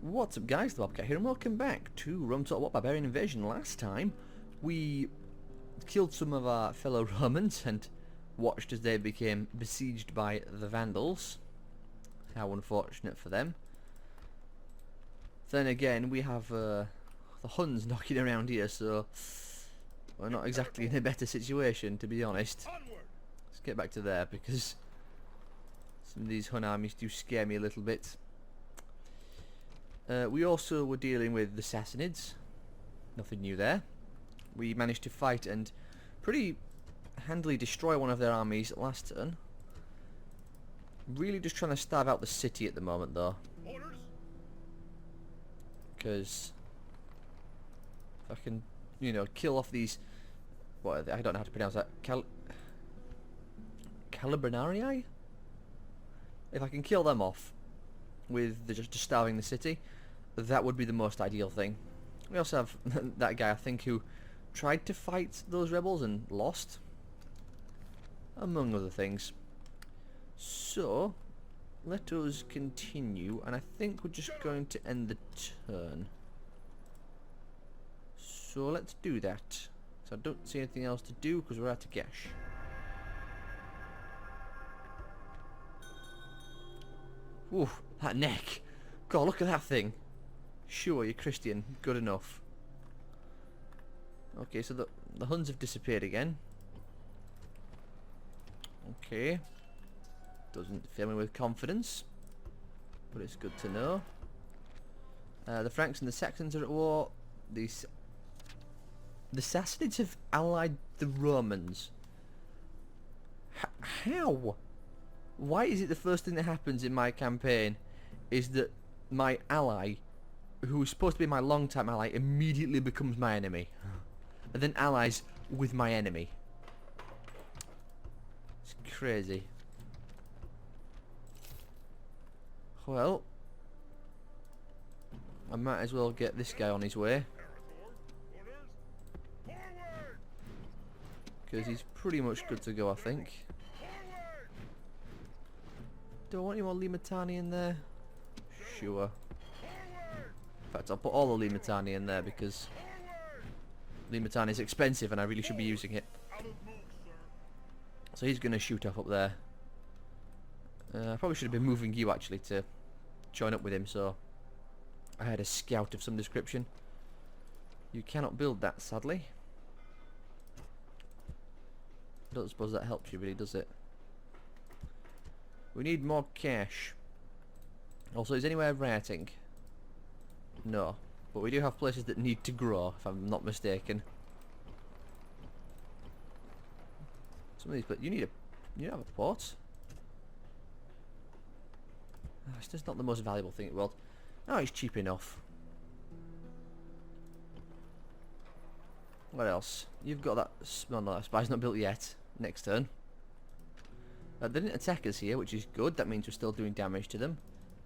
What's up guys, the Bobcat here and welcome back to What Barbarian Invasion. Last time we killed some of our fellow Romans and watched as they became besieged by the Vandals. How unfortunate for them. Then again we have the Huns knocking around here, so we're not exactly in a better situation, to be honest. Let's get back to there because some of these Hun armies do scare me a little bit. We also were dealing with the Sassanids. Nothing new there. We managed to fight and pretty handily destroy one of their armies last turn. Really just trying to starve out the city at the moment though. Because if I can, you know, kill off these... what are they? I don't know how to pronounce that. Calibernarii? If I can kill them off with just starving the city, that would be the most ideal thing. We also have that guy, I think, who tried to fight those rebels and lost, among other things. So let us continue, and I think we're just going to end the turn. So let's do that. So I don't see anything else to do because we're out of cash. Ooh, that neck! God, look at that thing! Sure, you're Christian. Good enough. Okay, so the Huns have disappeared again. Okay. Doesn't fill me with confidence, but it's good to know. The Franks and the Saxons are at war. The Sassanids have allied the Romans. How? Why is it the first thing that happens in my campaign is that my ally, who is supposed to be my long-time ally, immediately becomes my enemy, and then allies with my enemy? It's crazy. Well, I might as well get this guy on his way, because he's pretty much good to go, I think. Do I want any more Limatani in there? Sure. In fact, I'll put all the Limatani in there because Limatani is expensive and I really should be using it. So he's going to shoot off up there. I probably should have been moving you actually to join up with him, so I had a scout of some description. You cannot build that, sadly. I don't suppose that helps you really, does it? We need more cash. Also, is anywhere rioting? No. But we do have places that need to grow, if I'm not mistaken. Some of these, but you have a port. Oh, it's just not the most valuable thing in the world. Oh, it's cheap enough. What else? You've got that... well, no, that spy's not built yet. Next turn. They didn't attack us here, which is good. That means we're still doing damage to them.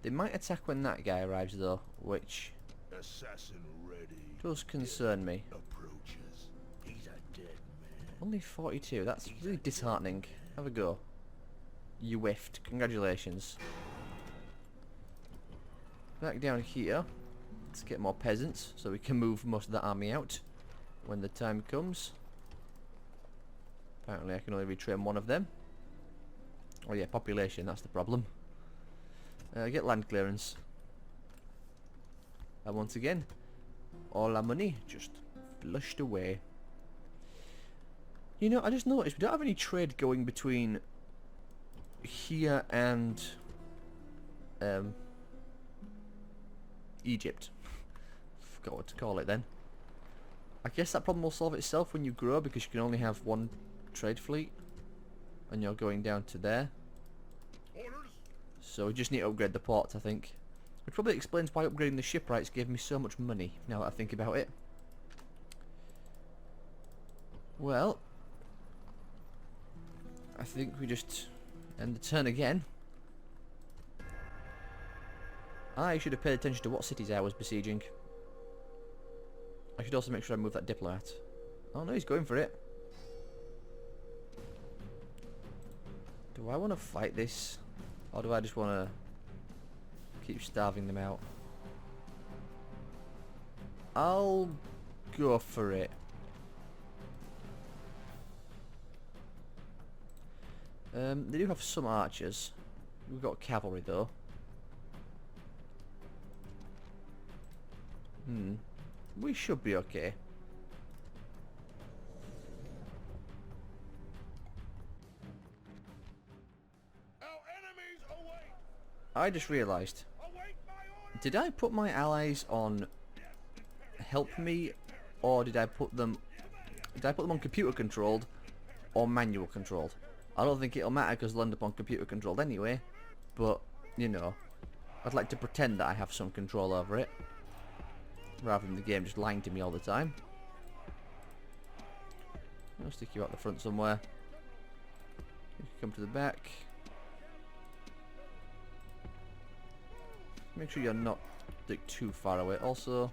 They might attack when that guy arrives, though, which assassin ready. Does concern me. Approaches. He's a dead man. Only 42. That's really disheartening. Have a go. You whiffed. Congratulations. Back down here. Let's get more peasants so we can move most of the army out when the time comes. Apparently I can only retrain one of them. Oh yeah, population, that's the problem. Get land clearance. And once again, all our money just flushed away. You know, I just noticed we don't have any trade going between here and Egypt. Forgot what to call it then. I guess that problem will solve itself when you grow, because you can only have one trade fleet. And you're going down to there. Orders. So we just need to upgrade the ports, I think. Which probably explains why upgrading the shipwrights gave me so much money, now that I think about it. Well, I think we just end the turn again. I should have paid attention to what cities I was besieging. I should also make sure I move that diplomat. Oh no, he's going for it. Do I want to fight this? Or do I just want to keep starving them out? I'll go for it. They do have some archers. We've got cavalry though. We should be okay. Our enemies await. I just realised. Await my orders. Did I put my allies on help me, or did I put them on computer controlled or manual controlled? I don't think it'll matter because they'll end up on computer controlled anyway, but you know, I'd like to pretend that I have some control over it rather than the game just lying to me all the time. I'll stick you out the front somewhere. You can come to the back. Make sure you're not like too far away. Also,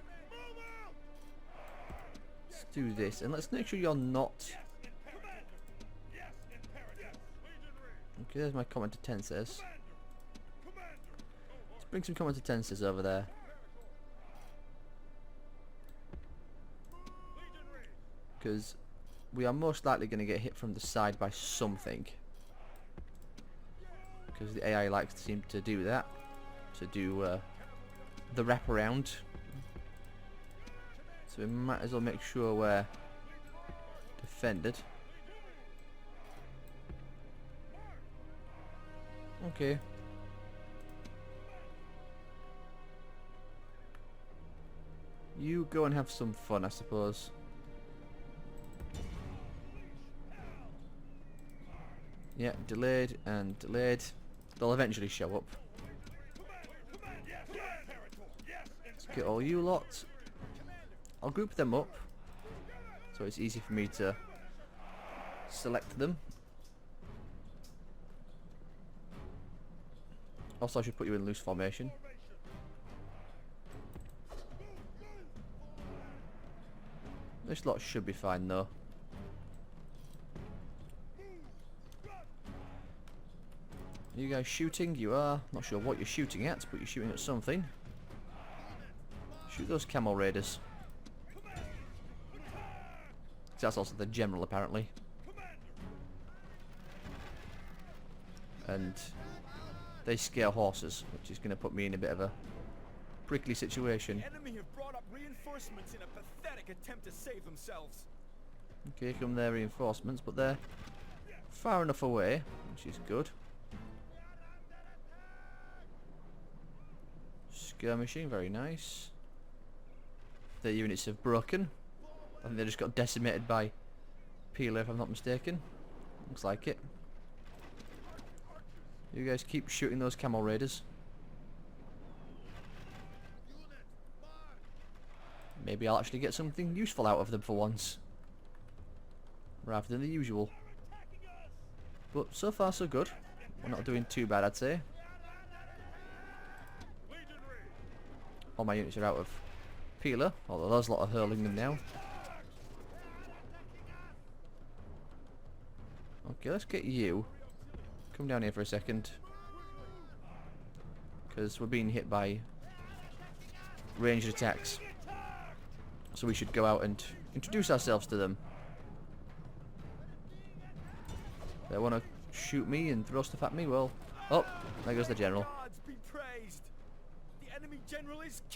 let's do this, and let's make sure you're not. Okay, there's my command tenses. Let's bring some command tenses over there. Because we are most likely going to get hit from the side by something. Because the AI likes to seem to do that. To do the wraparound. So we might as well make sure we're defended. Okay. You go and have some fun, I suppose. Yeah, delayed and delayed. They'll eventually show up. Let's get all you lot. I'll group them up so it's easy for me to select them. Also, I should put you in loose formation. This lot should be fine though. You guys shooting? You are. Not sure what you're shooting at, but you're shooting at something. Shoot those camel raiders. That's also the general apparently. And they scare horses, which is going to put me in a bit of a prickly situation. The enemy have brought up reinforcements in a pathetic attempt to save themselves. Okay, here come their reinforcements, but they're far enough away, which is good. Skirmishing, very nice. Their units have broken. I think they just got decimated by Peeler, if I'm not mistaken. Looks like it. You guys keep shooting those camel raiders. Maybe I'll actually get something useful out of them for once, rather than the usual. But so far so good. We're not doing too bad, I'd say. All my units are out of Peeler, although there's a lot of hurling them now. Okay, let's get you. Come down here for a second. Because we're being hit by ranged attacks. So we should go out and introduce ourselves to them. They want to shoot me and throw stuff at me? Well, oh, there goes the general.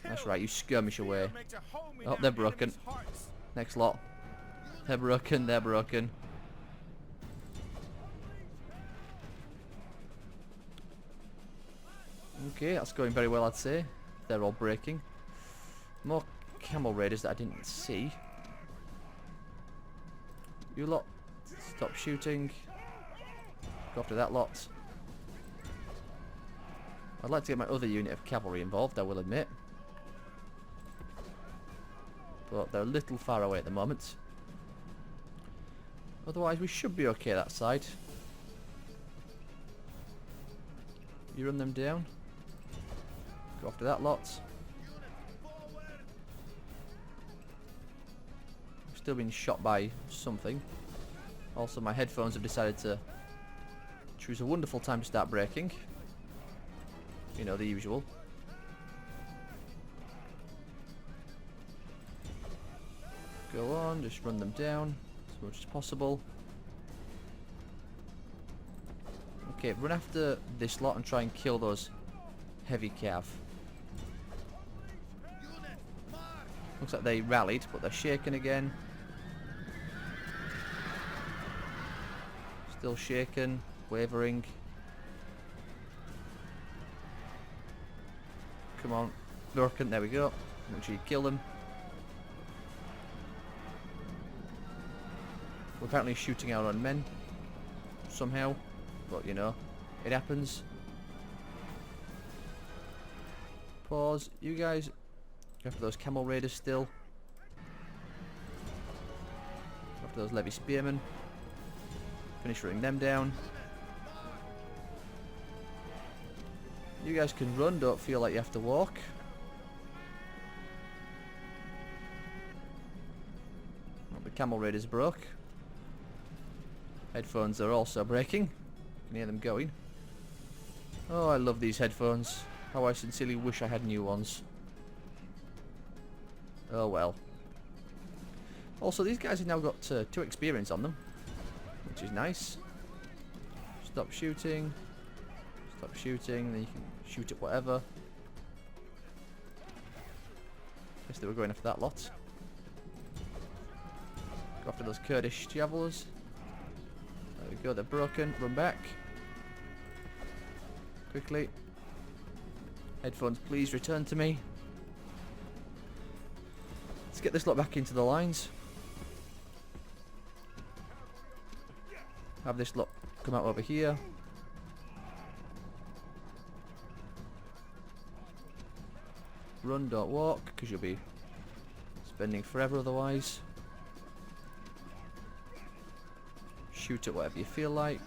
That's right, you skirmish away. Oh, they're broken. Next lot. They're broken, they're broken. Okay, that's going very well, I'd say. They're all breaking. More camel raiders that I didn't see. You lot, stop shooting. Go after that lot. I'd like to get my other unit of cavalry involved, I will admit. But they're a little far away at the moment. Otherwise, we should be okay that side. You run them down. Go after that lot. I'm still being shot by something. Also, my headphones have decided to choose a wonderful time to start breaking. You know, the usual. Go on, just run them down as much as possible. Okay, run after this lot and try and kill those heavy cav. Looks like they rallied, but they're shaken again. Still shaken, wavering. Come on, Lurkin, there we go. Make sure you kill them. We're apparently shooting our own men somehow, but you know, it happens. Pause. You guys go after those camel raiders still. Go after those levy spearmen. Finish running them down. You guys can run, don't feel like you have to walk. Oh, the camel raiders broke. Headphones are also breaking. You can hear them going. Oh, I love these headphones. How I sincerely wish I had new ones. Oh well. Also, these guys have now got 2 experience on them, which is nice. Stop shooting. Stop shooting. Then you can shoot at whatever. Guess they were going after that lot. Go after those Kurdish javelers. There we go. They're broken. Run back. Quickly. Headphones, please return to me. Let's get this lot back into the lines. Have this lot come out over here. Run, don't walk, because you'll be spending forever otherwise. Shoot at whatever you feel like.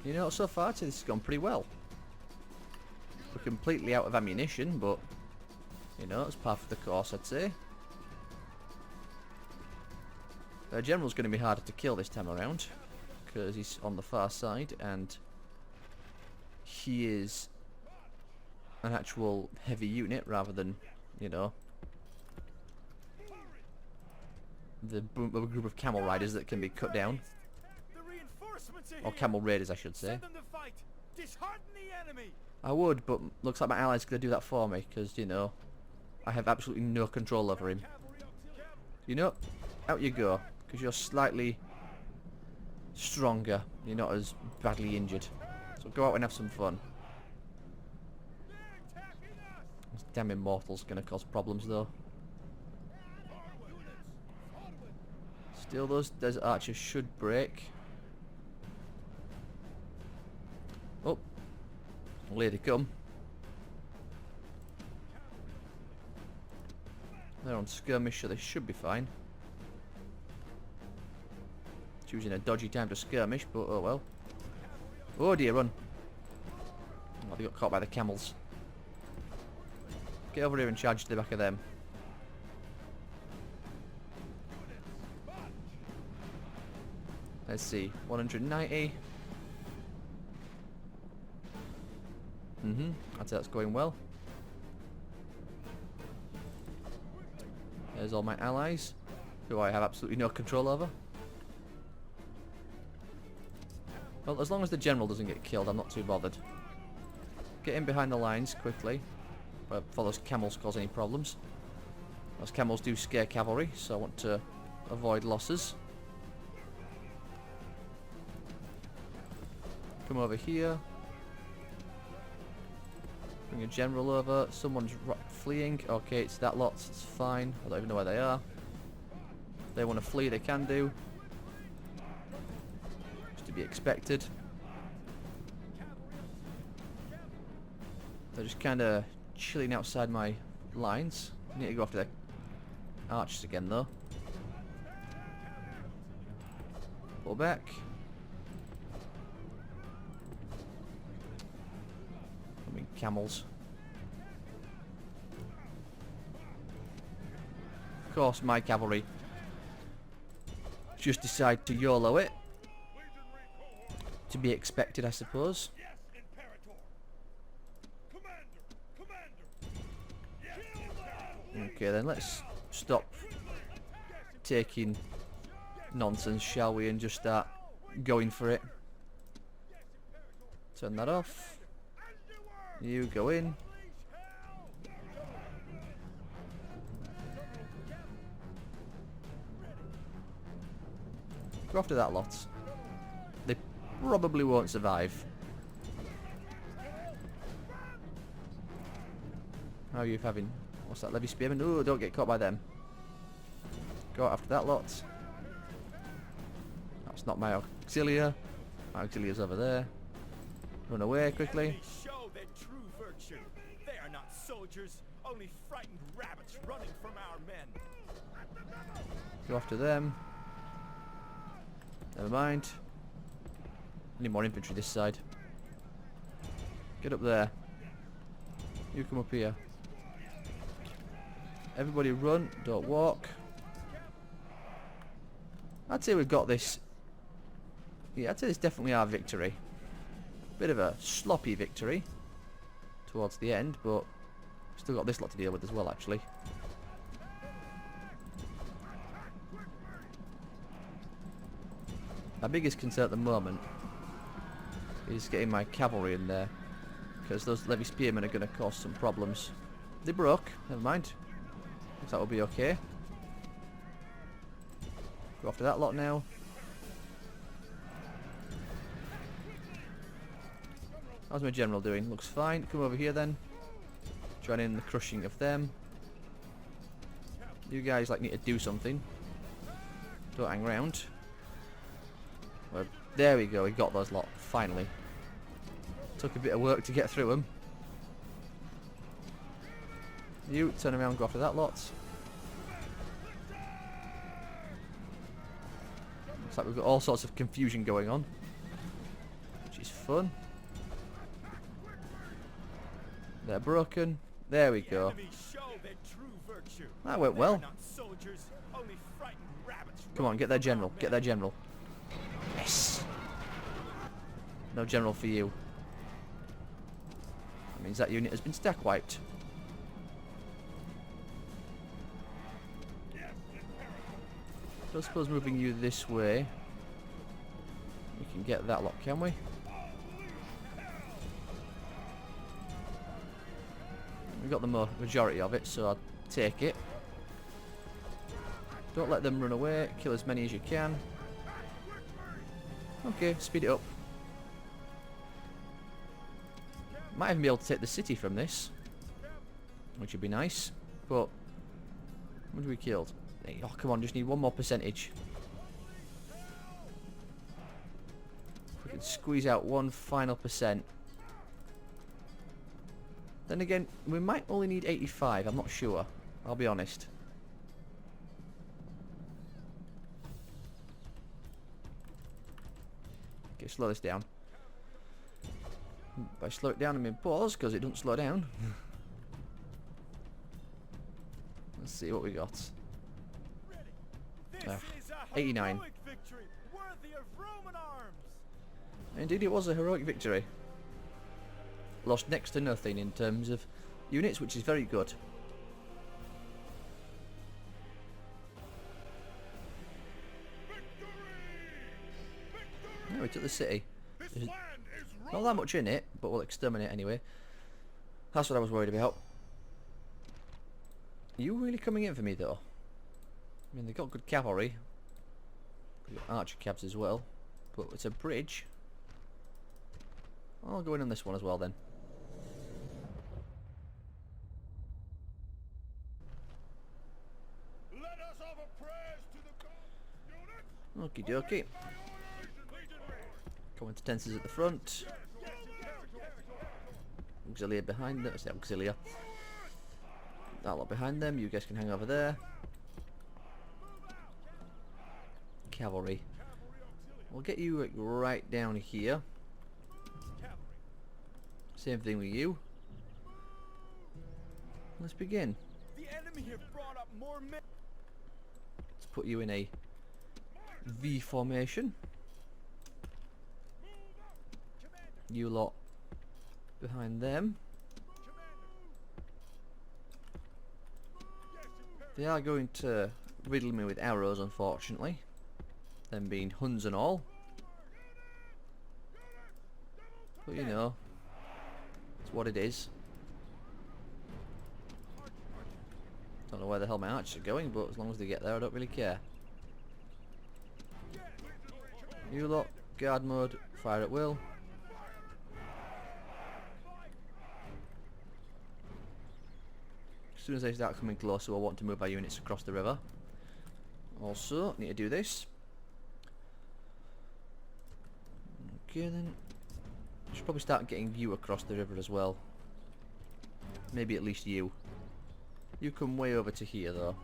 You know, so far this has gone pretty well. We're completely out of ammunition, but you know, it's par for the course, I'd say. The general's going to be harder to kill this time around, because he's on the far side and he is an actual heavy unit rather than, you know, the group of camel riders that can be cut down. Or camel raiders, I should say. I would, but looks like my ally's going to do that for me, because, you know, I have absolutely no control over him. You know, out you go, because you're slightly stronger. You're not as badly injured. So go out and have some fun. This damn immortal's going to cause problems, though. Still, those desert archers should break. Oh, here they come. They're on skirmish, so they should be fine. Choosing a dodgy time to skirmish, but oh well. Oh dear, run. Oh, they got caught by the camels. Get over here and charge to the back of them. Let's see, 190. I'd say that's going well. There's all my allies, who I have absolutely no control over. Well, as long as the general doesn't get killed, I'm not too bothered. Get in behind the lines quickly, before those camels cause any problems. Those camels do scare cavalry, so I want to avoid losses. Come over here. Bring a general over. Someone's fleeing. Okay, it's that lot. It's fine. I don't even know where they are. If they want to flee, they can do. Just to be expected. They're just kind of chilling outside my lines. I need to go after their archers again, though. Pull back. I mean, camels. Of course, my cavalry just decide to YOLO it. To be expected, I suppose. Yes, Imperator. Commander, Okay then, let's stop taking nonsense, shall we, and just start going for it. Turn that off. You go in. Go after that lot. They probably won't survive. How are you having? What's that, levy spearman? Oh, don't get caught by them. Go after that lot. That's not my auxilia. My auxilia's over there. Run away quickly. Enemies show their true virtue. They are not soldiers, only frightened rabbits running from our men. Go after them. Never mind. Need more infantry this side. Get up there. You come up here. Everybody run, don't walk. I'd say we've got this. Yeah, I'd say this is definitely our victory. Bit of a sloppy victory towards the end, but still got this lot to deal with as well, actually. My biggest concern at the moment is getting my cavalry in there, because those levy spearmen are going to cause some problems. They broke, never mind. Looks like we'll be okay. Go after that lot now. How's my general doing? Looks fine. Come over here then. Join in the crushing of them. You guys like need to do something. Don't hang around. Well, there we go. We got those lot finally. Took a bit of work to get through them. You turn around, go after that lot. Looks like we've got all sorts of confusion going on, which is fun. They're broken. There we go. That went well. Come on, get their general. Get their general. Yes. No general for you. That means that unit has been stack wiped. I suppose moving you this way, we can get that lot, can we? We got the majority of it, so I'll take it. Don't let them run away. Kill as many as you can. Okay, speed it up. Might even be able to take the city from this, which would be nice. But what have we killed? Oh, come on, just need one more percentage. If we can squeeze out one final percent. Then again, we might only need 85, I'm not sure. I'll be honest. Okay, slow this down. If I slow it down, I mean pause, because it doesn't slow down. Let's see what we got. 89. Indeed, it was a heroic victory. Lost next to nothing in terms of units, which is very good. Yeah, we took the city. There's not that much in it, but we'll exterminate anyway. That's what I was worried about. Are you really coming in for me, though? I mean, they've got good cavalry. They've got archer cabs as well. But it's a bridge. I'll go in on this one as well, then. Okie dokie. Competences at the front. Auxilia behind them. It's the Auxilia. That lot behind them. You guys can hang over there. Cavalry. We'll get you like, right down here. Same thing with you. Let's begin. The enemy have brought up more men. Let's put you in a V formation. You lot behind them. They are going to riddle me with arrows, unfortunately. Them being Huns and all. But you know, it's what it is. Don't know where the hell my archers are going, but as long as they get there, I don't really care. You lot, guard mode, fire at will. As soon as they start coming closer, I want to move our units across the river. Also, need to do this. Okay then. I should probably start getting you across the river as well. Maybe at least you. You come way over to here though.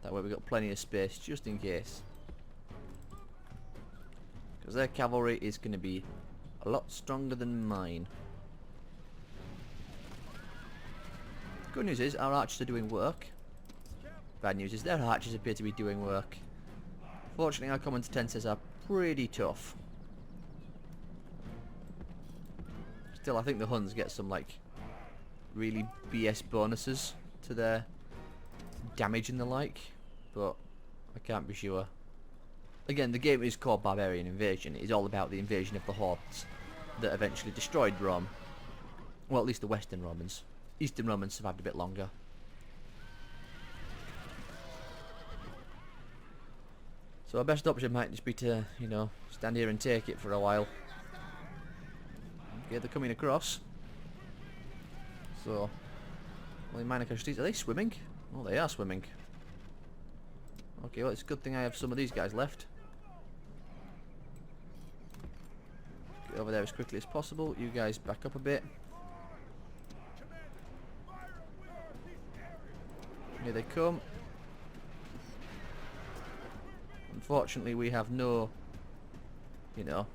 That way we've got plenty of space just in case. Because their cavalry is going to be a lot stronger than mine. Good news is our archers are doing work. Bad news is their archers appear to be doing work. Fortunately our common defences are pretty tough. Still, I think the Huns get some like really BS bonuses to their damage and the like, but I can't be sure. Again, the game is called Barbarian Invasion. It is all about the invasion of the hordes that eventually destroyed Rome. Well, at least the Western Romans. Eastern Romans survived a bit longer. So our best option might just be to, you know, stand here and take it for a while. Okay, they're coming across. So, only minor casualties. Are they swimming? Oh, they are swimming. Okay, well, it's a good thing I have some of these guys left. Get over there as quickly as possible. You guys back up a bit. Here they come. Unfortunately, we have no, you know,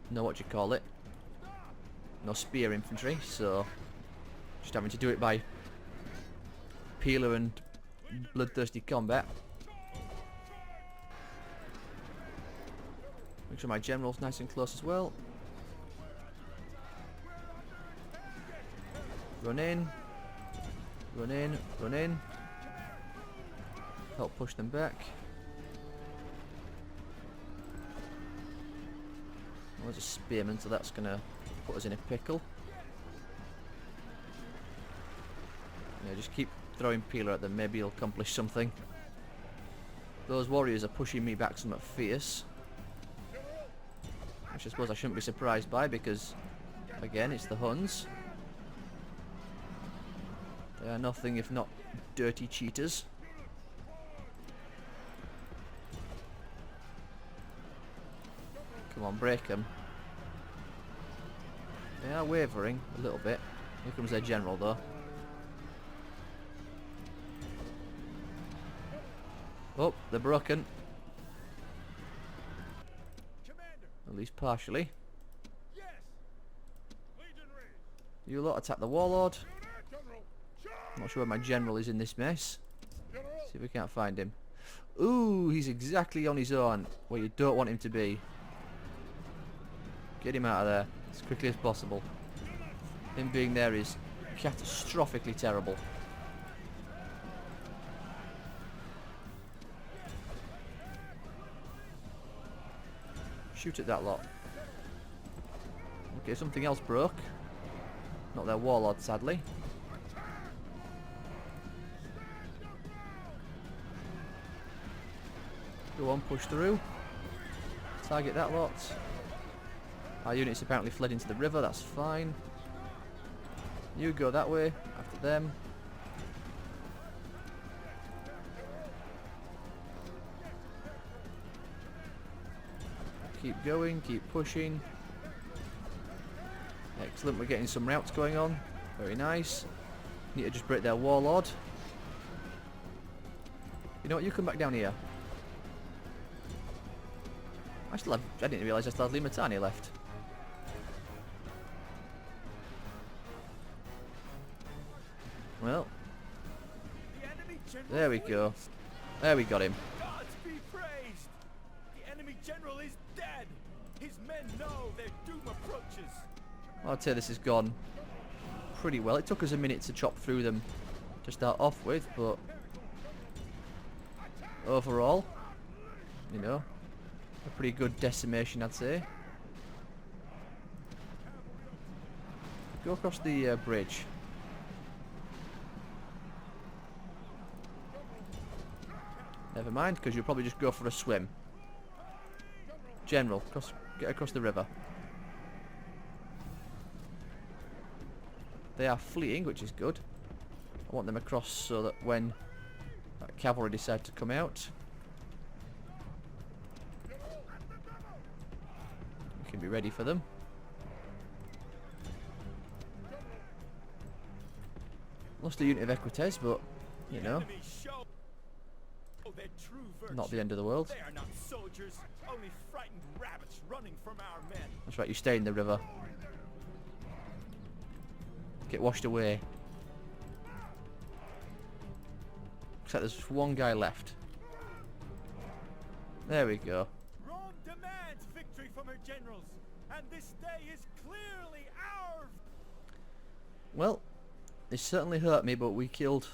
what you call it, no spear infantry, so just having to do it by peeler and bloodthirsty combat. Make sure my general's nice and close as well. Run in, run in, run in. Help push them back. Oh, there's a spearman, so that's gonna put us in a pickle. Yeah, just keep throwing peeler at them, maybe he'll accomplish something. Those warriors are pushing me back somewhat fierce, which I suppose I shouldn't be surprised by, because again, it's the Huns. They are nothing if not dirty cheaters. Come on, break them. They are wavering a little bit. Here comes their general though. Oh, they're broken. Commander. At least partially. Yes. Legionary. You lot attack the warlord. General. I'm not sure where my general is in this mess. General. See if we can't find him. Ooh, he's exactly on his own, where you don't want him to be. Get him out of there as quickly as possible. Him being there is catastrophically terrible. Shoot at that lot. Okay, something else broke. Not their warlord, sadly. Go on, push through. Target that lot. Our units apparently fled into the river, that's fine. You go that way, after them. Keep going, keep pushing. Excellent, we're getting some routes going on. Very nice. Need to just break their warlord. You know what, you come back down here. I didn't realise I still had Limatani left. Well, there we go. There we got him. Gods be praised! The enemy general is dead! His men know their doom approaches! I'd say this has gone pretty well. It took us a minute to chop through them to start off with, but overall, you know, a pretty good decimation, I'd say. Go across the bridge. Never mind, because you'll probably just go for a swim. General, get across the river. They are fleeing, which is good. I want them across so that when cavalry decide to come out, we can be ready for them. Lost a unit of Equites, but you know, not the end of the world. They are not soldiers, only frightened rabbits running from our men. That's right, you stay in the river. Get washed away. Looks like there's one guy left. There we go. Rome demands victory from her generals, and this day is clearly ours. Well, it certainly hurt me, but we killed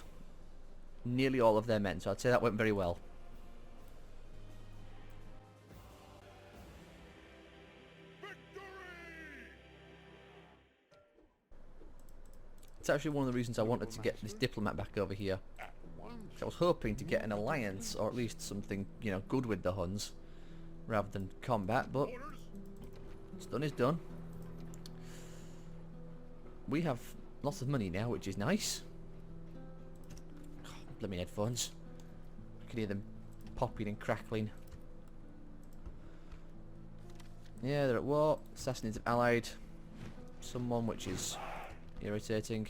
nearly all of their men, so I'd say that went very well. It's actually one of the reasons I wanted to get this diplomat back over here. I was hoping to get an alliance, or at least something, you know, good with the Huns, rather than combat, but what's done is done. We have lots of money now, which is nice. Oh, blooming headphones. I can hear them popping and crackling. Yeah, they're at war. Assassins have allied someone, which is irritating.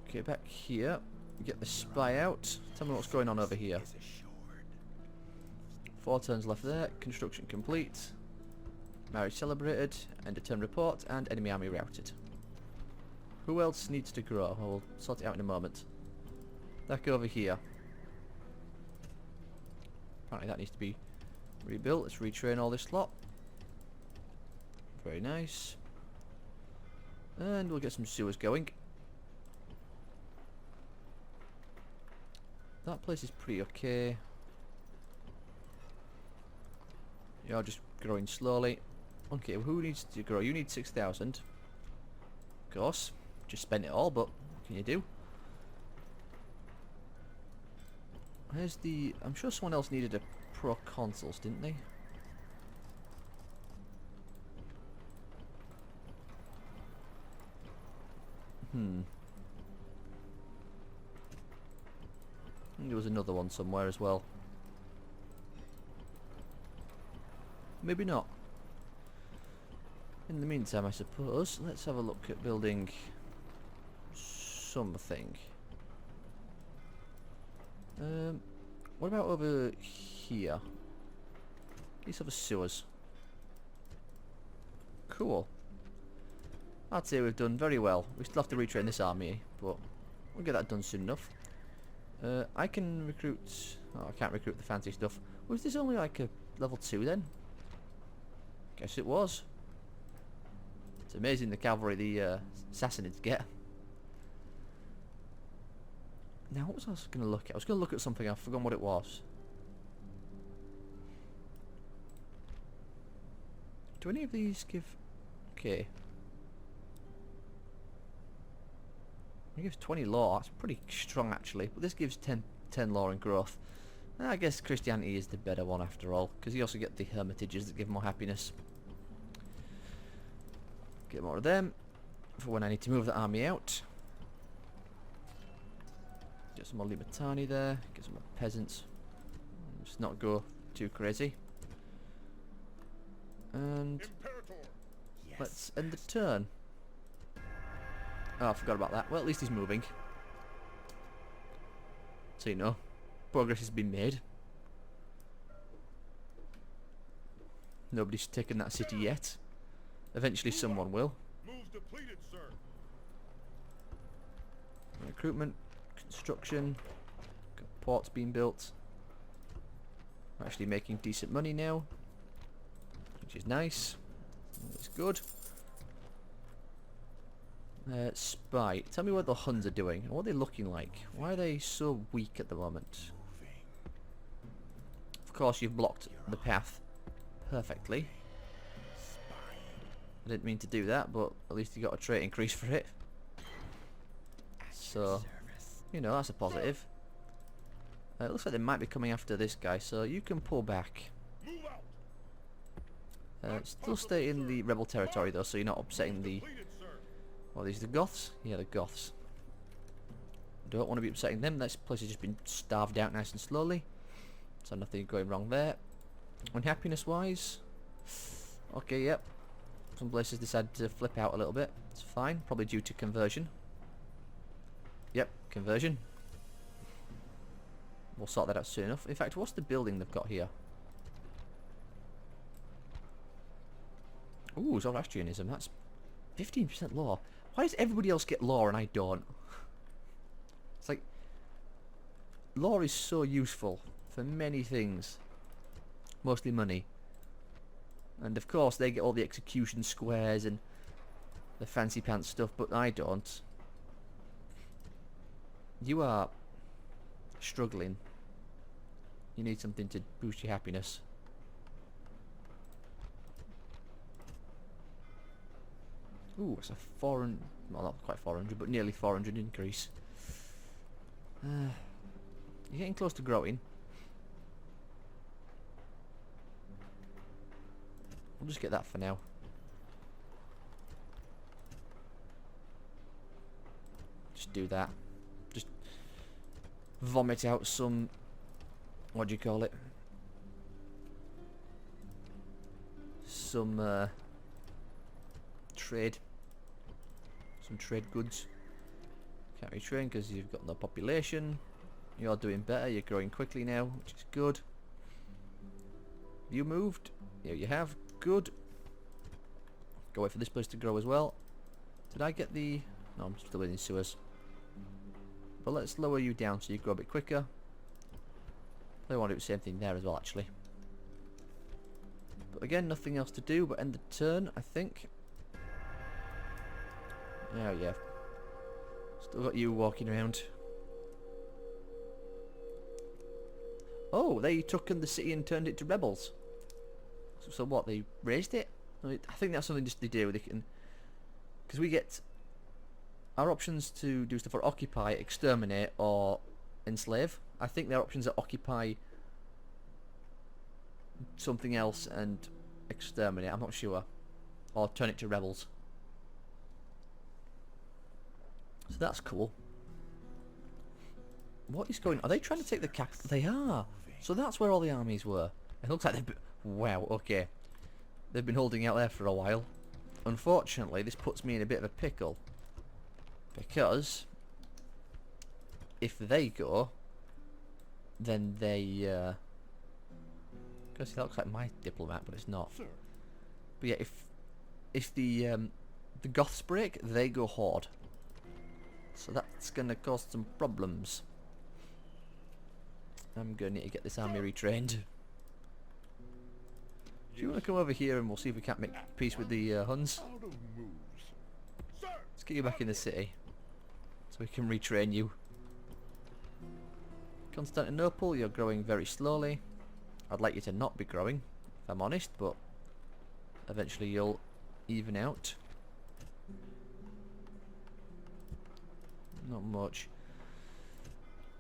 Okay, back here. Get the spy out. Tell me what's going on over here. 4 turns left there. Construction complete. Marriage celebrated. End of turn report. And enemy army routed. Who else needs to grow? We'll sort it out in a moment. Back over here. Apparently that needs to be rebuilt. Let's retrain all this lot. Very nice. And we'll get some sewers going. That place is pretty okay. You're just growing slowly. Okay, who needs to grow? You need 6,000. Of course. Just spent it all, but what can you do? Where's the... I'm sure someone else needed a proconsuls, didn't they? I think there was another one somewhere as well. Maybe not. In the meantime, I suppose, let's have a look at building something. What about over here? These other sewers. Cool. I'd say we've done very well. We still have to retrain this army, but we'll get that done soon enough. I can recruit... Oh, I can't recruit the fancy stuff. Was this only like a level 2 then? Guess it was. It's amazing the cavalry the Sassanids get. Now what was I going to look at? I was going to look at something, I've forgotten what it was. Do any of these give... Okay. It gives 20 law, that's pretty strong actually, but this gives 10 law and growth. I guess Christianity is the better one after all, because you also get the hermitages that give more happiness. Get more of them for when I need to move the army out. Get some more Libertani there, get some more peasants. Just not go too crazy. And let's end the turn. Oh, I forgot about that. Well, at least he's moving. So you know, progress has been made. Nobody's taken that city yet. Eventually someone will. Moves depleted, sir. Recruitment, construction, got ports being built. We're actually making decent money now, which is nice. It's good. Spy. Tell me what the Huns are doing and what they're looking like. Why are they so weak at the moment? Of course, you've blocked the path perfectly. I didn't mean to do that, but at least you got a trait increase for it. So, you know, that's a positive. It looks like they might be coming after this guy, so you can pull back. Move out. Still stay in the rebel territory though, so you're not upsetting the... Completed, sir. What are these, the Goths? Yeah, the Goths. Don't want to be upsetting them. This place has just been starved out nice and slowly. So nothing going wrong there. Unhappiness wise, okay, yep. Some places decide to flip out a little bit. It's fine, probably due to conversion. Yep, conversion. We'll sort that out soon enough. In fact, what's the building they've got here? Ooh, Zoroastrianism. That's 15% law. Why does everybody else get law and I don't? It's like, law is so useful for many things. Mostly money. And of course they get all the execution squares and the fancy pants stuff, but I don't. You are struggling. You need something to boost your happiness. Ooh, it's a 400, well not quite 400, but nearly 400 increase. You're getting close to growing. We'll just get that for now. Just do that. Just vomit out some... what do you call it? Some trade. Some trade goods. Can't retrain because you've got no population. You're doing better. You're growing quickly now, which is good. You moved. Yeah, you have. Good. Go wait for this place to grow as well. Did I get the... no, I'm still in sewers. But let's lower you down so you grow a bit quicker. I want to do the same thing there as well, actually. But again, nothing else to do but end the turn, I think. Oh yeah. Still got you walking around. Oh, they took in the city and turned it to rebels. So what, they raised it? I think that's something just they do. They can, because we get our options to do stuff are occupy, exterminate, or enslave. I think their options are occupy, something else, and exterminate. I'm not sure, or turn it to rebels. So that's cool. What is going? Are they trying to take the capital? They are. So that's where all the armies were. It looks like they've been... wow, okay. They've been holding out there for a while. Unfortunately, this puts me in a bit of a pickle. Because... if they go... then they... because that looks like my diplomat, but it's not. Sir. But yeah, if the Goths break, they go Horde. So that's going to cause some problems. I'm going to need to get this army retrained. Do you want to come over here and we'll see if we can't make peace with the Huns? Out of moves. Sir. Let's get you back in the city. So we can retrain you. Constantinople, you're growing very slowly. I'd like you to not be growing, if I'm honest, but eventually you'll even out. Not much.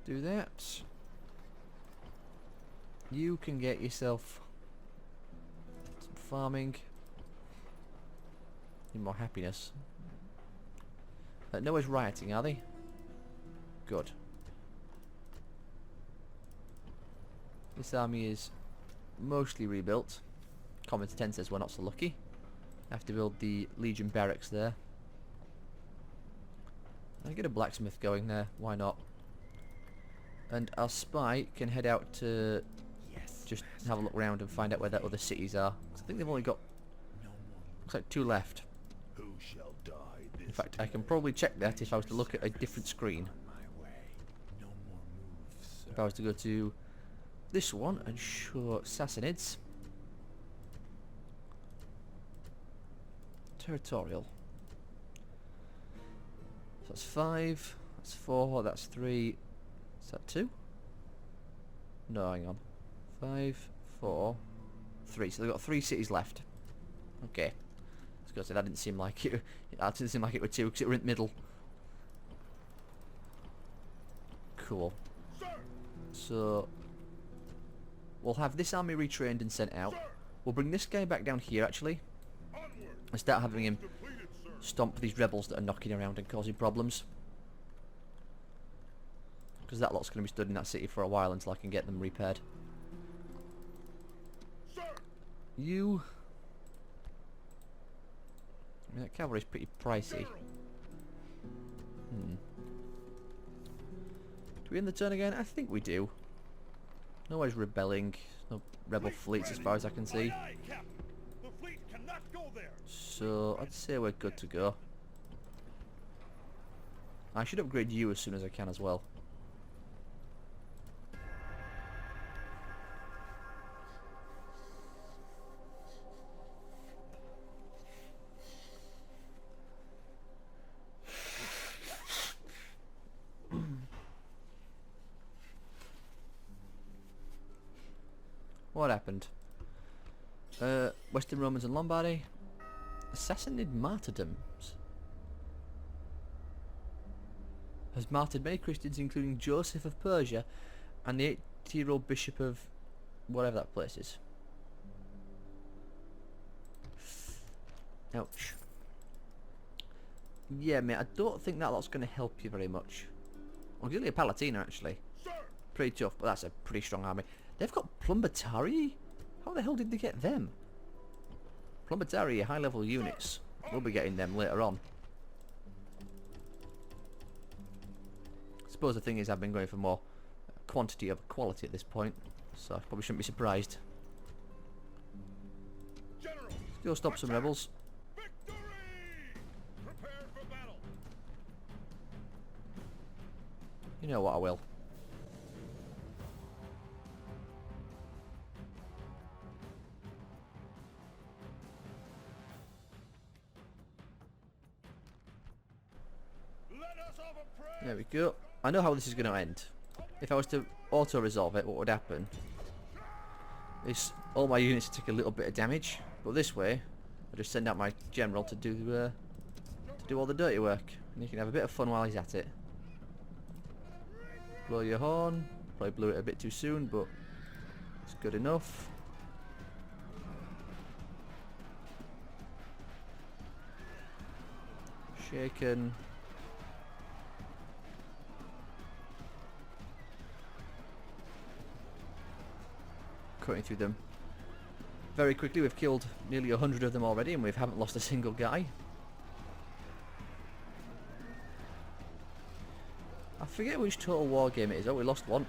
Do that. You can get yourself some farming. Need more happiness. No one's rioting, are they? Good. This army is mostly rebuilt. Commons 10 says we're not so lucky. I have to build the Legion barracks there. I'll get a blacksmith going there, why not? And our spy can head out to just have a look around and find out where the other cities are. 'Cause I think they've only got, looks like 2 left. Who shall die this In fact, I can probably check that if I was to look at a different screen. No more moves, sir. If I was to go to this one and show Sassanids. Territorial. So that's 5, that's 4, that's 3. Is that 2? No, hang on. 5, 4, 3. So they've got 3 cities left. Okay. I was going to say that didn't seem like it. That didn't seem like it were 2 because it were in the middle. Cool. So we'll have this army retrained and sent out. We'll bring this guy back down here actually and start having him stomp these rebels that are knocking around and causing problems. Because that lot's going to be stood in that city for a while until I can get them repaired. You... I mean, that cavalry's pretty pricey. Do we end the turn again? I think we do. Nobody's rebelling. No rebel fleets as far as I can see. So I'd say we're good to go. I should upgrade you as soon as I can as well. What happened? Western Romans and Lombardy assassinated martyrdoms. Has martyred many Christians, including Joseph of Persia and the 80-year-old bishop of whatever that place is. Ouch. Yeah, mate, I don't think that lot's going to help you very much. I'll give you a Palatina, actually. Pretty tough, but that's a pretty strong army. They've got Plumbatari? How the hell did they get them? Plumbatari are high-level units. We'll be getting them later on. I suppose the thing is I've been going for more quantity over quality at this point, so I probably shouldn't be surprised. Let's go stop some rebels. You know what, I will. There we go. I know how this is going to end. If I was to auto-resolve it, what would happen is all my units would take a little bit of damage, but this way I just send out my general to do all the dirty work, and you can have a bit of fun while he's at it. Blow your horn. Probably blew it a bit too soon, but it's good enough. Shaken. Cutting through them very quickly. We've killed nearly 100 of them already, and we haven't lost a single guy. I forget which Total War game it is. Oh, we lost one.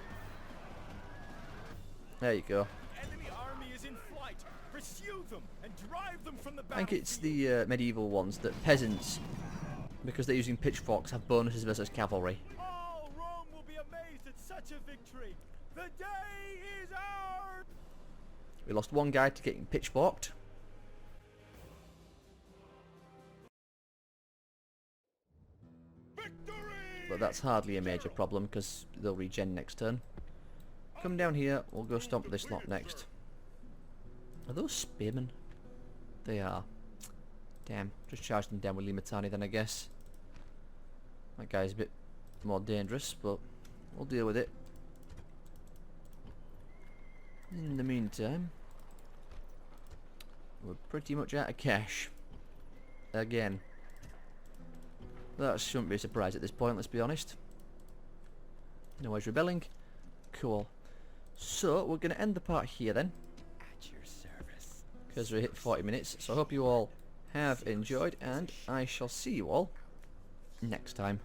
There you go. Enemy army is in flight. Pursue them and drive them from the I think it's the medieval ones that peasants, because they're using pitchforks, have bonuses versus cavalry. All Rome will be amazed at such a victory. The day is ours. We lost one guy to getting pitchforked. But that's hardly a major problem because they'll regen next turn. Come down here, we'll go stomp this lot next. Are those spearmen? They are. Damn, just charged them down with Limatani then, I guess. That guy's a bit more dangerous, but we'll deal with it. In the meantime, we're pretty much out of cash. Again. That shouldn't be a surprise at this point, let's be honest. No one's rebelling. Cool. So, we're going to end the part here then. At your service. Because we hit 40 minutes. So I hope you all have enjoyed, and I shall see you all next time.